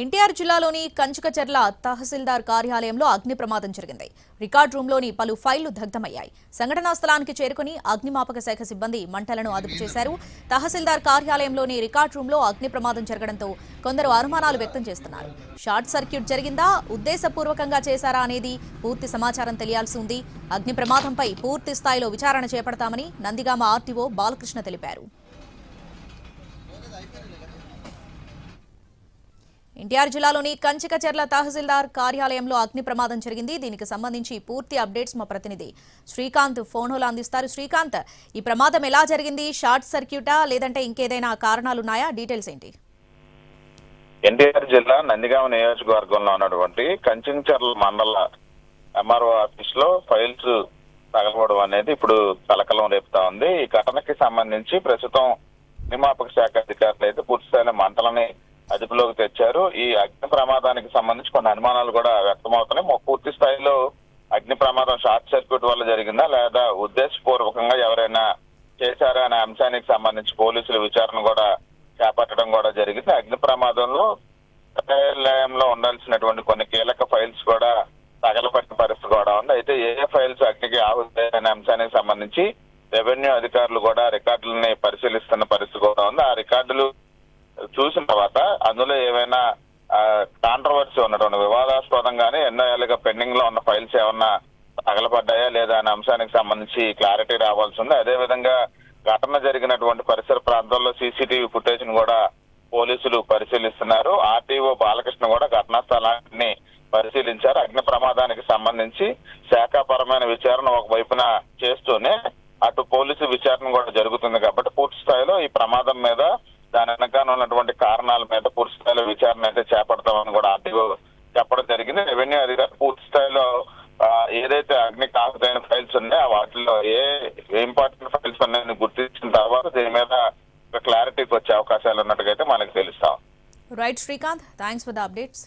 ఎన్టీఆర్ జిల్లాలోని కంచుకచర్ల తహసీల్దార్ కార్యాలయంలో అగ్ని ప్రమాదం జరిగింది. రికార్డ్ రూమ్లోని పలు ఫైళ్లు దగ్ధమయ్యాయి. సంఘటనా స్థలానికి చేరుకుని అగ్నిమాపక శాఖ సిబ్బంది మంటలను అదుపు చేశారు. తహసీల్దార్ కార్యాలయంలోని రికార్డ్ రూమ్లో అగ్ని ప్రమాదం జరగడంతో కొందరు అనుమానాలు వ్యక్తం చేస్తున్నారు. షార్ట్ సర్క్యూట్ జరిగిందా, ఉద్దేశపూర్వకంగా చేశారా అనేది పూర్తి సమాచారం తెలియాల్సి ఉంది. అగ్ని ప్రమాదంపై పూర్తి స్థాయిలో విచారణ చేపడతామని నందిగామ ఆర్టీఓ బాలకృష్ణ తెలిపారు. ఎన్టీఆర్ జిల్లాలోని కంచికచర్ల తహసీల్దార్ కార్యాలయంలో అగ్ని ప్రమాదం జరిగింది. దీనికి సంబంధించి పూర్తి అప్డేట్స్ మా ప్రతినిధి శ్రీకాంత్ ఫోన్లో అందిస్తారు. శ్రీకాంత్, ఈ ప్రమాదం ఎలా జరిగింది? షార్ట్ సర్క్యూటా లేదంటే ఇంకేదైనా కారణాలున్నాయా? డీటెయిల్స్ ఏంటి? ఎన్టీఆర్ జిల్లా నందిగామ నియోజకవర్గంలో ఉన్నటువంటి కంచికచర్ల మండల ఎంఆర్ఓ ఆఫీస్ లో ఫైల్స్ తగలబడడం అనేది ఇప్పుడు కలకలం రేపుతా ఉంది. ఈ ఘటనకి సంబంధించి ప్రస్తుతం అగ్నిమాపక శాఖ అధికారులు అయితే పూర్తి స్థాయిలో మంటలని అదుపులోకి తెచ్చారు. ఈ అగ్ని ప్రమాదానికి సంబంధించి కొన్ని అనుమానాలు కూడా వ్యక్తమవుతున్నాయి. పూర్తి స్థాయిలో అగ్ని ప్రమాదం షార్ట్ సర్క్యూట్ వల్ల జరిగిందా లేదా ఉద్దేశపూర్వకంగా ఎవరైనా చేశారా అనే అంశానికి సంబంధించి పోలీసులు విచారణ కూడా చేపట్టడం కూడా జరిగింది. అగ్ని ప్రమాదంలో కార్యాలయంలో ఉండాల్సినటువంటి కొన్ని కీలక ఫైల్స్ కూడా తగలబడిన పరిస్థితి కూడా ఉంది. అయితే ఏ ఫైల్స్ అగ్నికి ఆహుతి అనే అంశానికి సంబంధించి రెవెన్యూ అధికారులు కూడా రికార్డులని పరిశీలిస్తున్న పరిస్థితి కూడా ఉంది. ఆ రికార్డులు చూసిన తర్వాత అందులో ఏమైనా కాంట్రవర్సీ ఉన్నటువంటి వివాదాస్పదంగానే ఎన్నో ఏళ్ళుగా పెండింగ్ లో ఉన్న ఫైల్స్ ఏమన్నా తగలబడ్డాయా లేదా అనే అంశానికి సంబంధించి క్లారిటీ రావాల్సి ఉంది. అదేవిధంగా ఘటన జరిగినటువంటి పరిసర ప్రాంతాల్లో సీసీటీవీ ఫుటేజ్ ను కూడా పోలీసులు పరిశీలిస్తున్నారు. ఆర్టీఓ బాలకృష్ణ కూడా ఘటనా స్థలాన్ని పరిశీలించారు. అగ్ని ప్రమాదానికి సంబంధించి శాఖాపరమైన విచారణ ఒకవైపున చేస్తూనే అటు పోలీసు విచారణ కూడా జరుగుతుంది. కాబట్టి పూర్తి స్థాయిలో ఈ ప్రమాదం మీద దాని వెనకాల ఉన్నటువంటి కారణాల మీద పూర్తి స్థాయిలో విచారణ అయితే చేపడతామని కూడా ఆర్టీఓ చెప్పడం జరిగింది. రెవెన్యూ అధికారులు పూర్తి స్థాయిలో ఏదైతే అగ్నికి ఆహుతైన ఫైల్స్ ఉన్నాయో వాటిలో ఏ ఇంపార్టెంట్ ఫైల్స్ ఉన్నాయని గుర్తించిన తర్వాత దీని మీద క్లారిటీకి వచ్చే అవకాశాలు ఉన్నట్టుగా అయితే మనకు తెలుస్తాం. Right Srikanth, thanks for the updates.